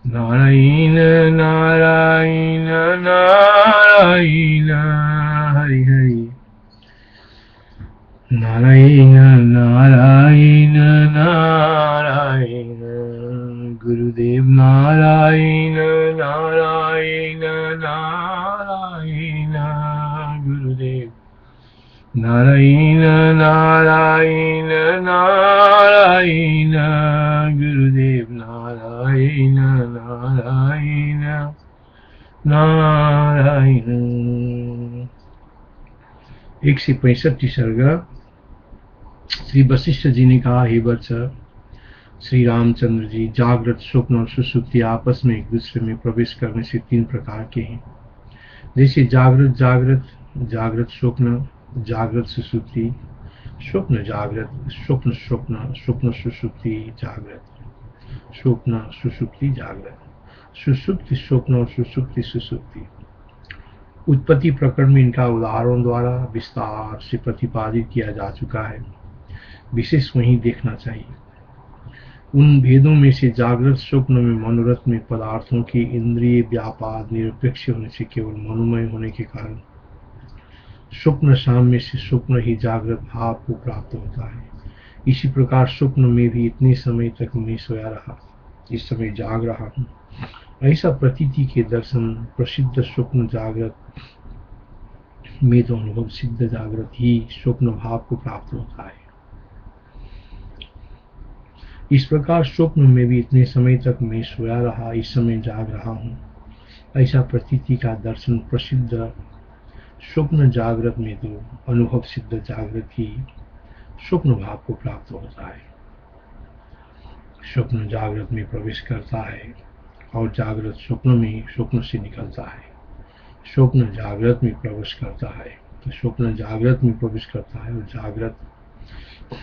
नारायण नारायण नारायण हरि हरि नारायण नारायण नारायण गुरुदेव नारायण नारायण नारायण गुरुदेव नारायण नारायण नारायण गुरुदेव नारायण नारायण नारायण। 165 सर्ग। श्री वशिष्ठ जी ने कहा, हे वत्स, श्री रामचंद्र जी, जागृत, स्वप्न और सुषुप्ति आपस में एक दूसरे में प्रवेश करने से 3 प्रकार के हैं। जैसे जागृत जागृत, जागृत स्वप्न, जागृत सुषुप्ति, स्वप्न जागृत, स्वप्न स्वप्न, स्वप्न सुषुप्ति जागृत, स्वप्न सुषुप्ति जागृत, सुषुप्ति स्वप्न और सुषुप्ति सुषुप्ति। उत्पत्ति प्रकरण में इनका उदाहरणों द्वारा विस्तार से प्रतिपादित किया जा चुका है, विशेष वहीं देखना चाहिए। उन भेदों में से जागृत स्वप्न में मनोरथ में पदार्थों के इंद्रिय व्यापार निरपेक्ष होने से केवल मनोमय होने के कारण स्वप्न साम्य से स्वप्न ही जागृत भाव को प्राप्त होता है। इसी प्रकार स्वप्न में भी इतने समय तक मैं सोया रहा, इस समय जाग रहा हूँ, ऐसा प्रतीति के दर्शन प्रसिद्ध स्वप्न जागृत में तो अनुभव सिद्ध जागृत ही स्वप्न भाव को प्राप्त होता है। इस प्रकार स्वप्न में भी इतने समय तक मैं सोया रहा, इस समय जाग रहा हूँ, ऐसा प्रतीति का दर्शन प्रसिद्ध स्वप्न जागृत में तो अनुभव सिद्ध जागृत ही स्वप्न भाव को प्राप्त होता है। स्वप्न जागृत में प्रवेश करता है और जागृत स्वप्न में स्वप्न से निकलता है। स्वप्न जागृत में प्रवेश करता है तो स्वप्न जागृत में प्रवेश करता है और जागृत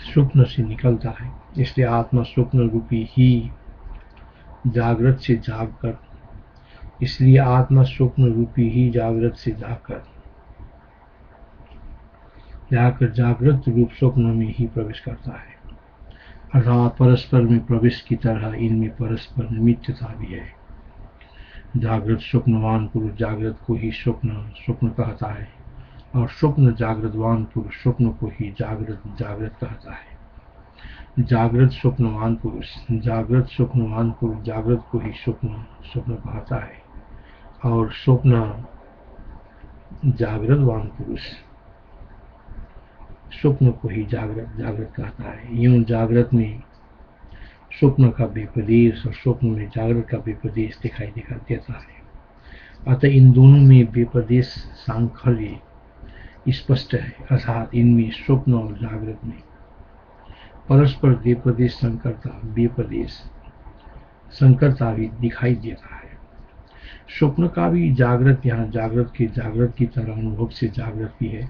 स्वप्न से निकलता है। इसलिए आत्मा स्वप्न रूपी ही जागृत से जागकर, इसलिए आत्मा स्वप्न रूपी ही जागृत से जाकर जागृत रूप स्वप्न में ही प्रवेश करता है। अर्थात परस्पर में प्रवेश की तरह इनमें परस्पर निमित्तता भी है। जागृत स्वप्नवान पुरुष जागृत को ही स्वप्न स्वप्न कहता है और स्वप्न जागृतवान पुरुष स्वप्न को ही जागृत जागृत कहता है। जागृत स्वप्नवान पुरुष जागृत स्वप्नवान पुरुष जागृत को ही स्वप्न स्वप्न कहता है और स्वप्न जागृतवान पुरुष स्वप्न को ही जागृत जागृत कहता है। यूं जागृत में स्वप्न का विपदेश और स्वप्न में जागृत का विपदेश दिखाई देता है। अतः इन दोनों में विपदेश सांखल्य स्पष्ट है, अर्थात इनमें स्वप्न और जागृत में परस्पर विपदेश संकरता भी दिखाई देता है। स्वप्न का भी जागृत यहाँ जागृत की तरह अनुभव से जागृत भी है।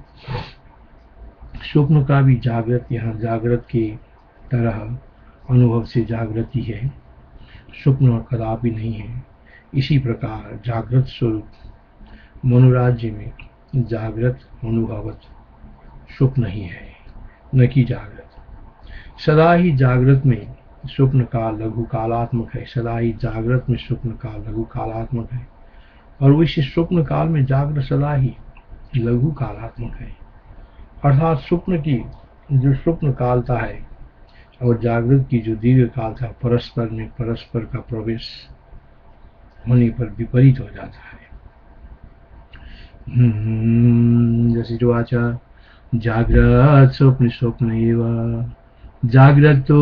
स्वप्न का भी जागृत यहाँ जागृत की तरह अनुभव से जागृति है, स्वप्न और कदापि नहीं है। इसी प्रकार जागृत स्वरूप मनोराज्य में जागृत अनुभवत स्वप्न ही है, न कि जागृत। सदा ही जागृत में स्वप्न का लघु कालात्मक है, सदा ही जागृत में स्वप्न का लघु कालात्मक है और वैसे स्वप्न काल में जागृत सदा ही लघु कालात्मक है। अर्थात स्वप्न की जो स्वप्न कालता है और जागृत की जो दीर्घ काल था, परस्पर में परस्पर का प्रवेश होने पर विपरीत हो जाता है। जैसे जो आचार जागृत स्वप्न स्वप्न एवं जागृतो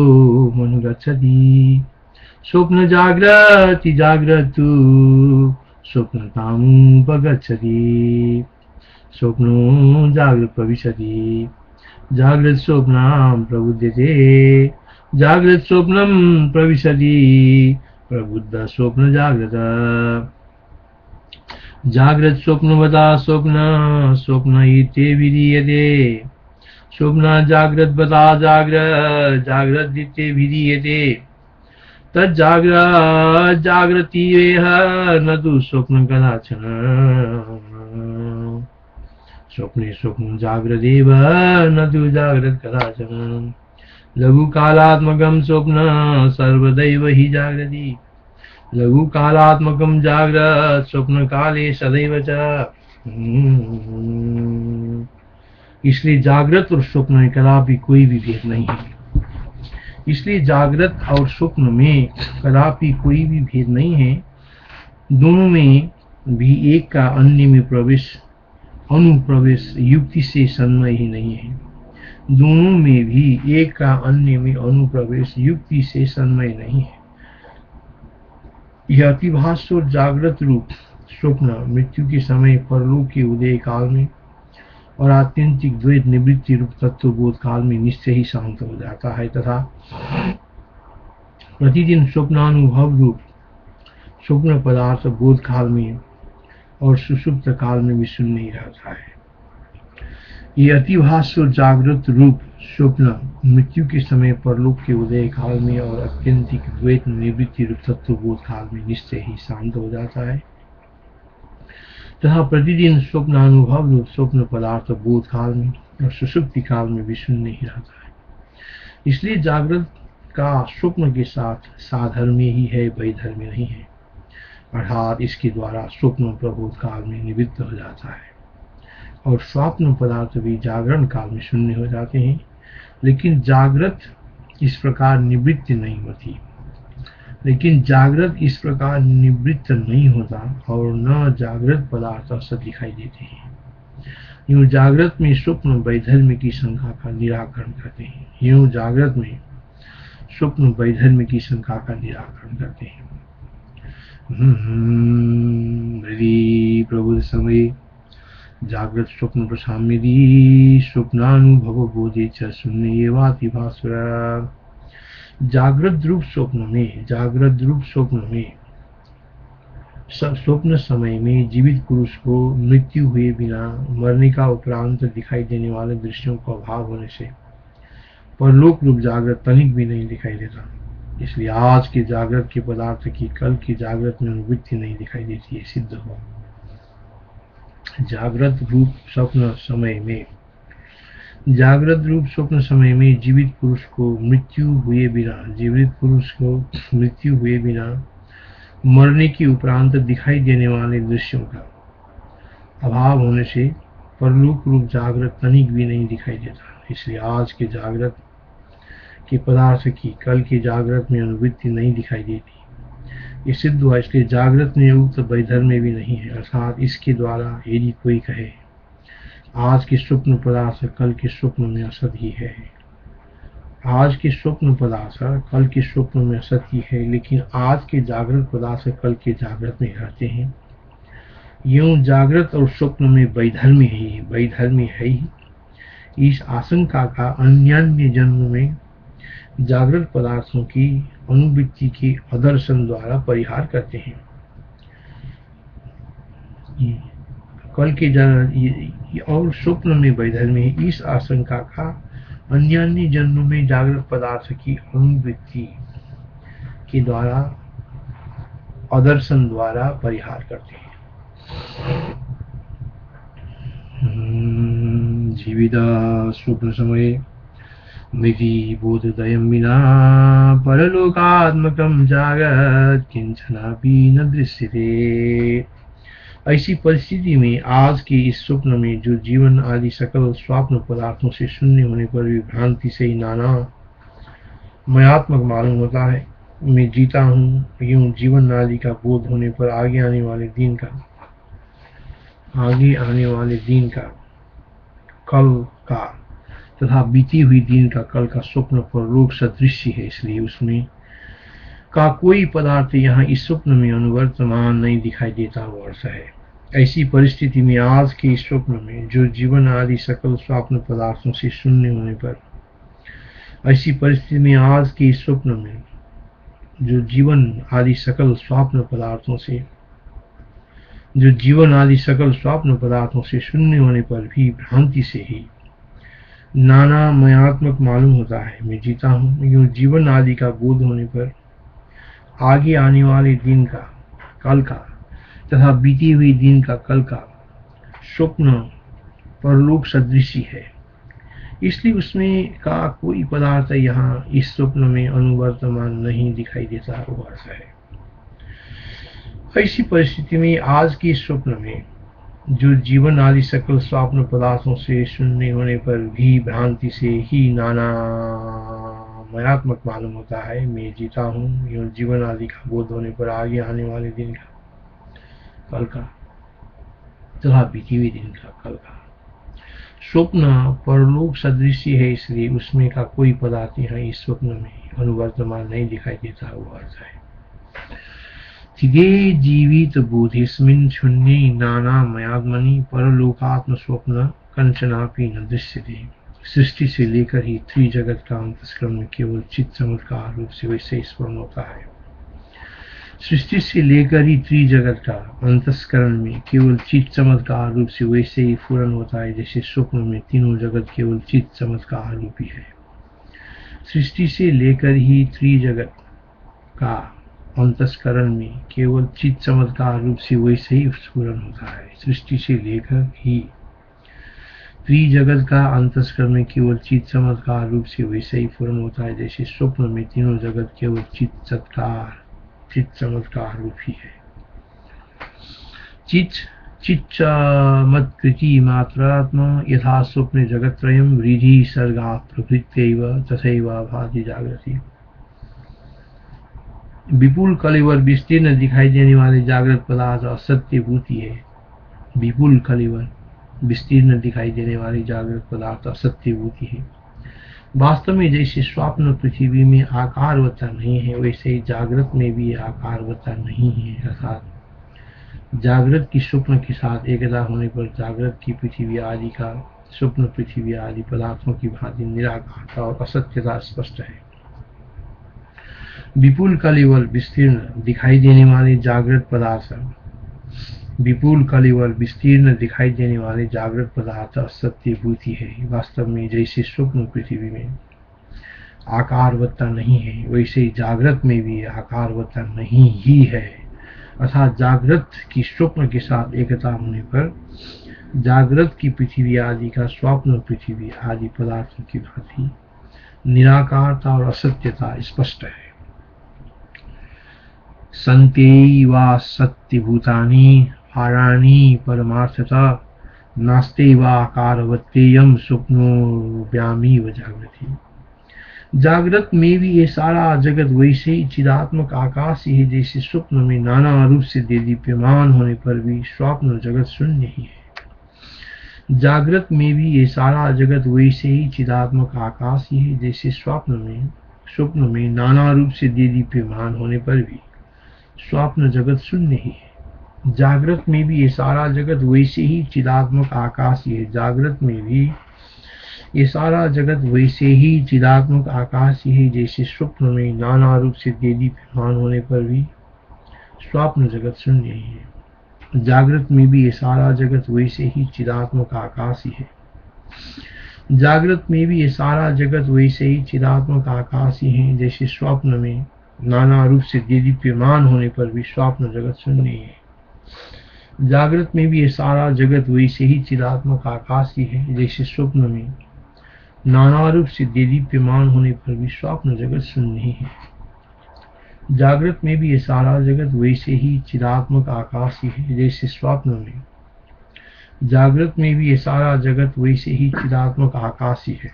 मनुगच्छति स्वप्न जागृति जागृतु स्वप्नतामुपगच्छति स्वप्नो जागृत प्रविशति जागृत स्वप्नां प्रबुध्यते जागृत स्वप्नं प्रविशति प्रबुद्ध स्वप्न जागृत जागृत स्वप्नवदा स्वप्न स्वप्न इति विधीयते स्वप्न जागृतवदा जागृत जागृत इति विधीयते तज्जागृत जागृतिवेह न तु स्वप्न कदाचन स्वप्ने स्वप्न जागृदेव न तु जागृत कदाचन लघु कालात्मकं स्वप्न सर्वदैव हि जागृति। लघु कालात्मकं जाग्रत स्वप्न काले सदैव च। इसलिए जागृत और स्वप्न में कदापि कोई भी भेद नहीं है। इसलिए जागृत और स्वप्न में कदापि कोई भी भेद नहीं है। दोनों में भी एक का अन्य में प्रवेश अनुप्रवेश युक्ति से सन्मय ही नहीं है। दोनों में भी एक का अन्य में अनुप्रवेश युक्ति से सन्मय नहीं है। यह अतिभास और जागृत रूप स्वप्न मृत्यु के समय परलोक के उदय काल में और आत्यंतिक द्वैत निवृत्ति रूप तत्व बोध काल में निश्चय ही शांत हो जाता है तथा प्रतिदिन स्वप्नानुभव रूप स्वप्न पदार्थ बोध काल में और सुषुप्त काल में भी शून्य ही रहता है। ये अतिभास और जागृत रूप स्वप्न मृत्यु के समय परलोक के उदय काल में और अत्यंतिक द्वैत निवृत्ति रूप तत्व बोध काल में निश्चय ही शांत हो जाता है तथा प्रतिदिन स्वप्नानुभव रूप स्वप्न पदार्थ बोध काल में और सुषुप्ति काल में भी शून्य ही रहता है। इसलिए जागृत का स्वप्न के साथ साधर्म्य ही है, वैधर्म्य नहीं है। अर्थात इसके द्वारा स्वप्न प्रबोध काल में निवृत्त हो जाता है और स्वप्न पदार्थ भी जागरण काल में शून्य हो जाते हैं। लेकिन जागृत इस प्रकार निवृत्त नहीं होती, लेकिन जागृत इस प्रकार निवृत्त नहीं होता और न जागृत पदार्थ असत दिखाई देते हैं। यूं जागृत में स्वप्न वैधर्म्य की शंका का निराकरण करते हैं। यूं जागृत में स्वप्न वैधर्म्य की शंका का निराकरण करते हैं। हृदि प्रबुद्ध समय जागृत स्वप्न प्रसाम्यदि स्वप्नानुभव बोधे च शून्य एवातिभासुर। जागृत रूप स्वप्न में स्वप्न समय में जीवित पुरुष को मृत्यु हुए बिना मरने का उपरांत दिखाई देने वाले दृश्यों का अभाव होने से परलोक रूप जागृत तनिक भी नहीं दिखाई देता। इसलिए आज के जागृत के पदार्थ की कल की जागृत में अनुवृत्ति नहीं दिखाई देती है, सिद्ध हो। जागृत रूप स्वप्न समय में जीवित पुरुष को मृत्यु हुए बिना मरने की उपरांत दिखाई देने वाले दृश्यों का अभाव होने से परलोक रूप जागृत तनिक भी नहीं दिखाई देता। इसलिए आज के जागृत के पदार्थ की कल की जागृत में अनुवृत्ति नहीं दिखाई देती, ये सिद्ध हुआ। इसलिए जागृत में उक्त वैधर्म्य भी नहीं है। अर्थात इसके द्वारा यदि कोई कहे आज के स्वप्न पदार्थ कल के स्वप्न में असत ही है, आज के स्वप्न पदार्थ कल के स्वप्न में असत ही है, लेकिन आज के जागृत पदार्थ कल के जागृत में रहते हैं, यूं जागृत और स्वप्न में वैधर्म्य है ही। इस आशंका का अन्यान्य जन्म में जागृत पदार्थों की अनुवृत्ति के अदर्शन द्वारा परिहार करते हैं। कल के और स्वप्न में वैधर्म्य है, इस आशंका का अन्यान्य जन्म में जागृत पदार्थ की अनुवृत्ति के द्वारा अदर्शन द्वारा परिहार करते हैं। जीवित स्वप्न समय मृति बोधोदयं विना परलोकात्मकं जागत किंचनापि न दृश्यते। ऐसी परिस्थिति में आज के इस स्वप्न में जो जीवन आदि सकल स्वप्न पदार्थों से शून्य होने पर भी भ्रांति से ही नाना मयात्मक मालूम होता है, मैं जीता हूँ, यूं जीवन आदि का बोध होने पर आगे आने वाले दिन का कल का तथा बीती हुई दिन का कल का स्वप्न पर लोक सदृश्य है। इसलिए उसमें का कोई पदार्थ यहाँ इस स्वप्न में अनुवर्तमान नहीं दिखाई देता, वो अर्थ है। ऐसी परिस्थिति में आज के इस स्वप्न में जो जीवन आदि सकल स्वप्न पदार्थों से शून्य होने पर ऐसी परिस्थिति में आज के इस स्वप्न में जो जीवन आदि सकल स्वप्न पदार्थों से शून्य होने पर भी भ्रांति से ही नाना मयात्मक मालूम होता है, मैं जीता हूँ, यूं जीवन आदि का बोध होने पर आगे आने वाले दिन का कल का तथा बीती हुई दिन का कल का स्वप्न परलोक सदृशी है। इसलिए उसमें का कोई पदार्थ यहाँ इस स्वप्न में अनुवर्तमान नहीं दिखाई देता, वो ऐसा है। ऐसी परिस्थिति में आज के स्वप्न में जो जीवन आदि सकल स्वप्न पदार्थों से शून्य होने पर भी भ्रांति से ही नाना मयात्मक मालूम होता है, मैं जीता हूँ, यह जीवन आदि का बोध होने पर आगे आने वाले दिन का, कल का तथा बीते हुए दिन का, कल का स्वप्न परलोक सदृश है, इसलिए उसमें का कोई पदार्थ यहाँ इस स्वप्न में अनुवर्तमान नहीं दिखाई देता, हुआ है। तिगे जीवित बोधेस्मिन् शून्ये नानामयात्मनि परलोकात्म स्वप्न कंचनापि न दृश्यते। सृष्टि से लेकर ही त्रिजगत का अंतस्करण में केवल चित्त चमत्कार रूप से वैसे स्मरण होता है। सृष्टि से लेकर ही त्रिजगत का अंतस्करण में केवल चित्त चमत्कार रूप से वैसे ही फूरन होता है, जैसे स्वप्न में तीनों जगत केवल चित्त चमत्कार रूपी है। सृष्टि से लेकर ही त्रिजगत का अंतस्करण में केवल चित्त चमत्कार रूप से वैसे ही स्फुरन होता है। सृष्टि से लेकर ही त्रिजगत का अंतस्करण में केवल चित्त चमत्कार रूप से वैसे ही फूरन होता है, जैसे स्वप्न में तीनों जगत केवल चित्त चमत्कार रूप ही है। चिच्चमत्कृति मात्रात्मा यथा स्वप्ने जगत्त्रयम् रिधि सर्गा प्रभृत्यैव तथैव भाति जागृति। विपुल कलिवर विस्तीर्ण दिखाई देने वाले जागृत पदार्थ असत्य भूति है। विपुल कलिवर विस्तीर्ण दिखाई देने वाली जागृत पदार्थ असत्य भूति है। वास्तव में जैसे स्वप्न पृथ्वी में आकारवता नहीं है, वैसे ही जागृत में भी आकारवता नहीं है। अर्थात जागृत की स्वप्न के साथ एकता होने पर जागृत की पृथ्वी आदि का स्वप्न पृथ्वी आदि पदार्थों की भांति निराकारता और असत्यता स्पष्ट है। विपुल कलिवर विस्तीर्ण दिखाई देने वाले जागृत पदार्थ असत्य भूति है। वास्तव में जैसे स्वप्न पृथ्वी में आकारवत्ता नहीं है, वैसे ही जागृत में भी आकारवत्ता नहीं ही है। अर्थात जागृत की स्वप्न के साथ एकता होने पर जागृत की पृथ्वी आदि का स्वप्न पृथ्वी आदि पदार्थों की भांति निराकारता और असत्यता स्पष्ट है। संत्यैवा सत्यभूतानि हाराणि परमार्थता नास्त्यैवा आकारवत्तेयं स्वप्नोऽव्यामिव जागृति। जागृत में भी ये सारा जगत वैसे ही चिदात्मक आकाश ही है, जैसे स्वप्न में नाना रूप से देदीप्यमान होने पर भी स्वप्न जगत शून्य ही है। जागृत में भी ये सारा जगत वैसे ही चिदात्मक आकाश ही है, जैसे स्वप्न में नाना रूप से देदीप्यमान होने पर भी स्वप्न जगत शून्य ही है। जागृत में भी ये सारा जगत वैसे ही चिदात्मक आकाश ही है। जागृत में भी ये सारा जगत वैसे ही चिदात्मक आकाश ही है, जैसे स्वप्न में नाना रूप से देदीप्यमान होने पर भी स्वप्न जगत शून्य ही है। जागृत में भी ये सारा जगत वैसे ही चिदात्मक आकाश ही है। जागृत में भी ये सारा जगत वैसे ही चिदात्मक आकाश ही है, जैसे स्वप्न में नाना रूप से देदीप्यमान होने पर भी स्वप्न जगत शून्य ही है। जागृत में भी ये सारा जगत वैसे ही चिदात्मक आकाश ही है, जैसे स्वप्न में नाना रूप से देदीप्यमान होने पर भी स्वप्न जगत शून्य ही है। जागृत में भी ये सारा जगत वैसे ही चिदात्मक आकाश ही है, जैसे स्वप्न में जागृत में भी ये सारा जगत वैसे ही चिदात्मक आकाश ही है।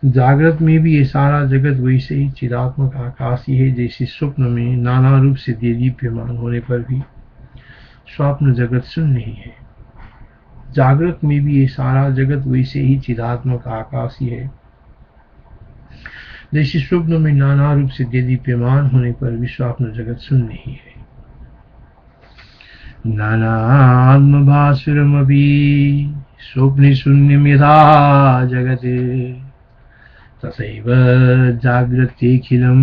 जागृत में भी ये सारा जगत वैसे ही चिदात्मक आकाश ही है, जैसे स्वप्न में नाना रूप से देदीप्यमान होने पर भी स्वप्न जगत शून्य ही है। जागृत में भी ये सारा जगत वैसे ही चिदात्मक आकाश ही है, जैसे स्वप्न में नाना रूप से देदीप्यमान होने पर भी स्वप्न जगत शून्य ही है। नानात्मभासुरमपि स्वप्ने शून्यं यथा जगते तथैव जाग्रतेऽखिलं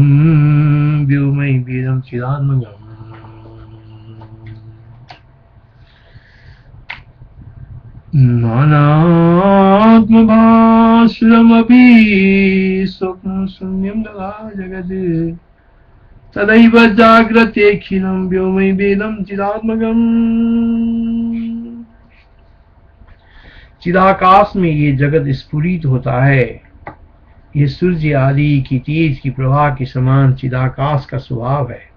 व्योमैवेदं चिदात्मकम्। नानात्मभासुरमपि स्वप्नं शून्यं तथा जगते तदैव जाग्रतेऽखिलं व्योमैवेदं चिदात्मकम्। चिदाकाश में ये जगत स्फुरित होता है। ये सूर्य आदि की तेज की प्रभा के समान चिदाकाश का स्वभाव है।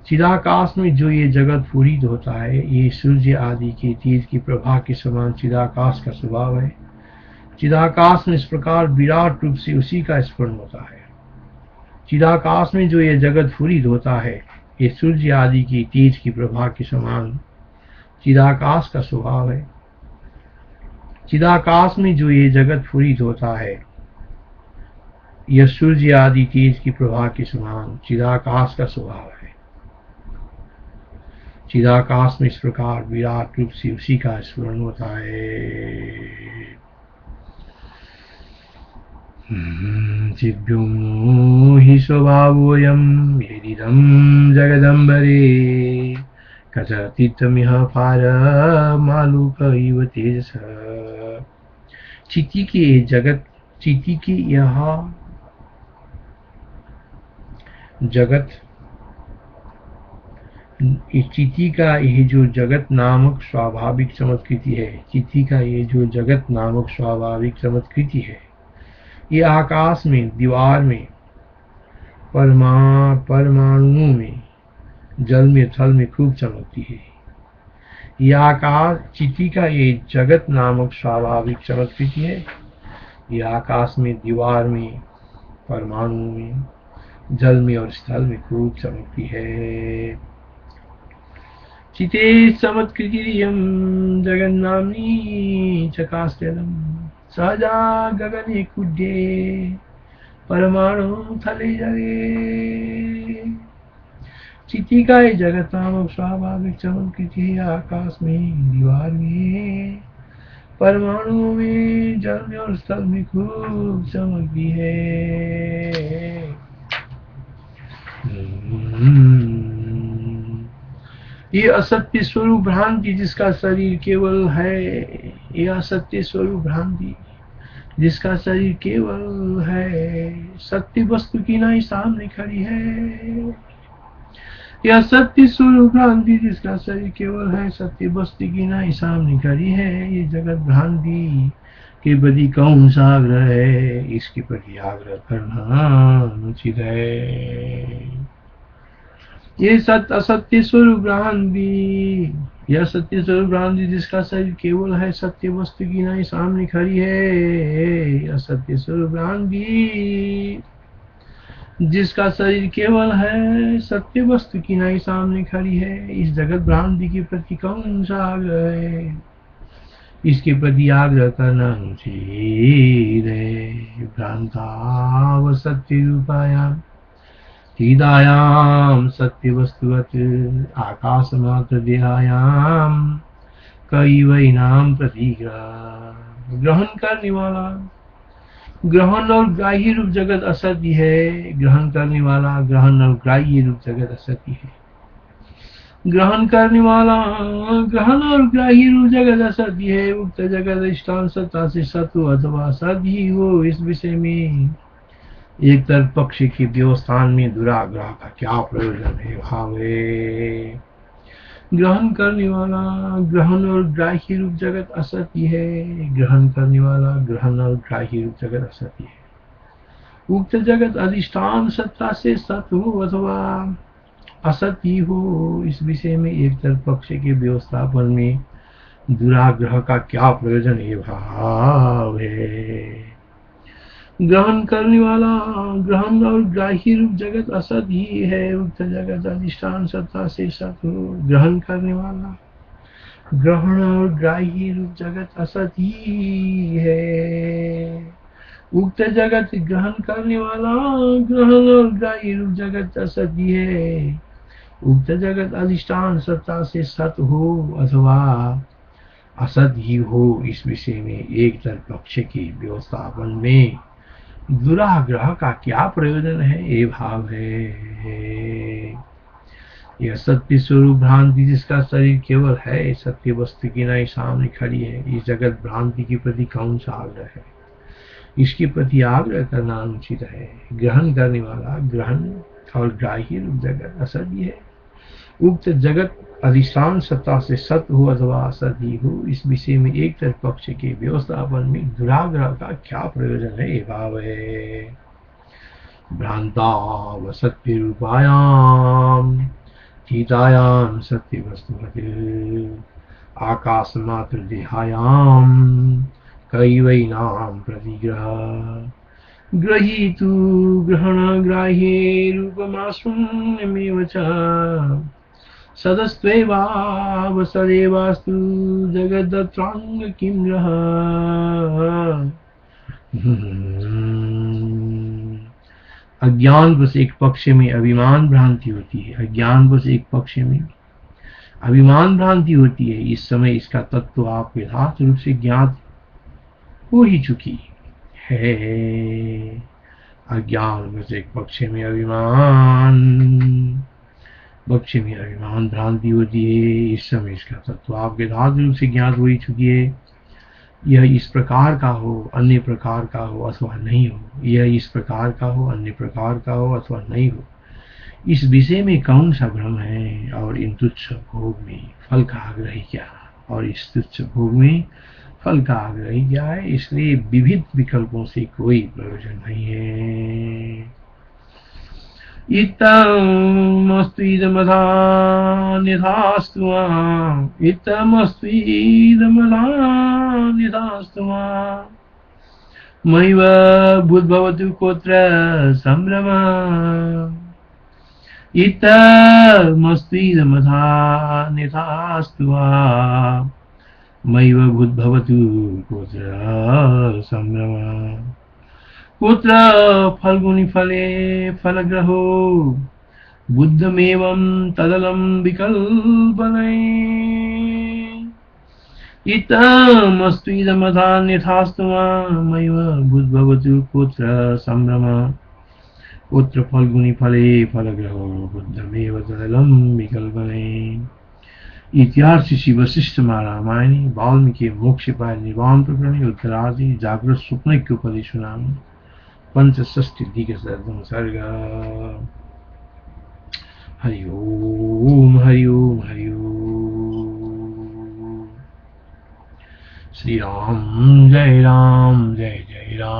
चिदाकाश में जो ये जगत स्फुरित होता है, ये सूर्य आदि के तेज की प्रभा के समान चिदाकाश का स्वभाव है। चिदाकाश में इस प्रकार विराट रूप से उसी का स्मरण होता है। चिदाकाश में जो ये जगत स्फुरित होता है, ये सूर्य आदि की तेज की प्रभा के समान चिदाकाश का स्वभाव है। चिदाकाश में जो ये जगत स्फुरित होता है, यह सूर्य आदि तेज की प्रभा के समान चिदाकाश का स्वभाव है। चिदाकाश में इस प्रकार विराट रूप से उसी का स्मरण होता है। चिद्व्योमो हि स्वभावोऽयं यदिदं जगदम्बरे कथातीतमिह पारमालुक इव तेजसः। चिति की यह जगत, चिति का ये जो जगत नामक स्वाभाविक चमत्कृति है, चिति का ये जो जगत नामक स्वाभाविक चमत्कृति है, ये आकाश में, दीवार में, परमाणुओं में, जल में, थल में खूब चमकती है। ये आकाश, चिति का ये जगत नामक स्वाभाविक चमत्कृति है। ये आकाश में, दीवार में, परमाणुओं में, जल में और स्थल में खूब चमकती है। चिते चमत्कृतिरियं जगन्नाम्नी चकास्त्यलम् सहजा गगने कुड्ये परमाणु थले जले। चिति का ये जगत नामक स्वाभाविक चमत्कृति है। आकाश में, दीवार में, परमाणुओं में, जल में और स्थल में खूब चमकती है। ये असत्य स्वरूप भ्रांति जिसका शरीर केवल है, ये असत्य स्वरूप भ्रांति जिसका शरीर केवल है, सत्य वस्तु की नहीं सामने खड़ी है। यह सत्य स्वरूप भ्रांति जिसका शरीर केवल है, सत्य वस्तु की नहीं सामने खड़ी है। ये जगत भ्रांति के प्रति कौन सा आग्रह है, इसके प्रति आग्रह करना अनुचित है। ये असत्य स्वरूप भ्रांति, यह सत्य स्वरूप भ्रांति जिसका शरीर केवल है, सत्य वस्तु की नहीं सामने खड़ी है। यह सत्य स्वरूप भ्रांति जिसका शरीर केवल है, सत्य वस्तु की नहीं सामने खड़ी है। इस जगत भ्रांति के प्रति कौन सा आग्रह है, इसके प्रति आग्रह करना अनुचित है। भ्रांता सत्य रूपायाम चिदायाम सत्य वस्तुवत् आकाशमात्र देहायाम कई वैनाम प्रतिग्रह। ग्रहण करने वाला, ग्रहण और ग्राह्य रूप जगत असत्य है। ग्रहण करने वाला, ग्रहण और ग्राह्य रूप जगत असत्य है। ग्रहण करने वाला, ग्रहण और ग्राह्य रूप जगत असत्य है। उक्त जगत अधिष्ठान सत्ता से सत्य हो अथवा असत्य ही हो, इस विषय में एक तरफ पक्ष के व्यवस्थान में दुराग्रह का क्या प्रयोजन है भावे। ग्रहण करने वाला, ग्रहण और ग्राह्य रूप जगत असत्य है। ग्रहण करने वाला, ग्रहण और ग्राह्य रूप जगत असत्य है। उक्त जगत अधिष्ठान सत्ता से सत्य हो अथवा असत्य हो, इस विषय में एक तरफ पक्ष के व्यवस्थापन में दुराग्रह का क्या प्रयोजन है भाव है। ग्रहण करने वाला, ग्रहण और ग्राह्य रूप जगत असत ही है। उक्त जगत अधिष्ठान सत्ता से सत हो। ग्रहण करने वाला, ग्रहण और ग्राह्य रूप जगत असत ही है। उक्त जगत ग्रहण करने वाला, ग्रहण और ग्राह्य रूप जगत असत ही है। उक्त जगत अधिष्ठान सत्ता से सत हो अथवा असत ही हो, इस विषय में एक तरफ पक्ष की व्यवस्थापन में दुराग्रह का क्या प्रयोजन है, ये भाव है। यह सत्य स्वरूप भ्रांति जिसका शरीर केवल है, सत्य वस्तु की नहीं सामने खड़ी है। इस जगत भ्रांति के प्रति कौन सा आग्रह है, इसके प्रति आग्रह करना अनुचित है। ग्रहण करने वाला, ग्रहण और ग्राह्य रूप जगत असत्य है। उक्त जगत अधिष्ठान सत्ता से सत हो अथवा असत ही हो, इस विषय में एक तरफ पक्ष के व्यवस्थापन में दुराग्रह का क्या प्रयोजन है? भाव है भ्रांतावसत्पिरूपायाम चितायाम सत्य वस्तुमते आकाशमात्र देहायाम कैवैनाम प्रतिग्रह ग्रहीतु ग्रहणग्राह्ये रूपमाशून्यमेव च सदस्त्वेवावसदेवास्तु जगदत्रांग किं ग्रह। अज्ञान बस एक पक्ष में अभिमान भ्रांति होती है, अज्ञान बस एक पक्ष में अभिमान भ्रांति होती है। इस समय इसका तत्व आपको यथार्थ रूप से ज्ञात हो ही चुकी है। अज्ञान बस एक पक्ष में अभिमान भ्रांति होती है। इस समय इसका तत्व आपके यथार्थ रूप से ज्ञात हो ही चुकी है। यह इस प्रकार का हो, अन्य प्रकार का हो अथवा नहीं हो, यह इस प्रकार का हो, अन्य प्रकार का हो अथवा नहीं हो, इस विषय में कौन सा भ्रम है? और इन तुच्छ भोग में फल का आग्रह क्या? और इस तुच्छ भोग में फल का आग्रह क्या है? इसलिए विविध विकल्पों से कोई प्रयोजन नहीं है। इत्थमस्तु इदमथान्यथास्तु माम्, इत्थमस्तु इदमथान्यथास्तु माम्, मयैव बुद्भवतु कोत्र सम्भ्रमः। इत्थमस्तु इदमथान्यथास्तु माम्, मयैव बुद्भवतु कोत्र सम्भ्रमः। कुत्र फल्गुनि फले फलग्रहो बुद्धमेवं तदलं विकल्पने। इत्थमस्तु इदमथान्यथास्तु मामैव बुद्भवतु कुत्र सम्भ्रमः। कुत्र फल्गुनि फले फलग्रहो बुद्धमेव तदलं विकल्पने। इतिहास श्री वशिष्ठ रामायणी वाल्मीकि मोक्षपाय निर्वाण प्रकरणे उत्तरादि जागृत स्वप्नैक्य उपदेशनाम पंचषष्टिदिगसर्गं सर्ग। हरि ओम हरि ओम हरि ओम। श्री राम जय राम जय जय राम।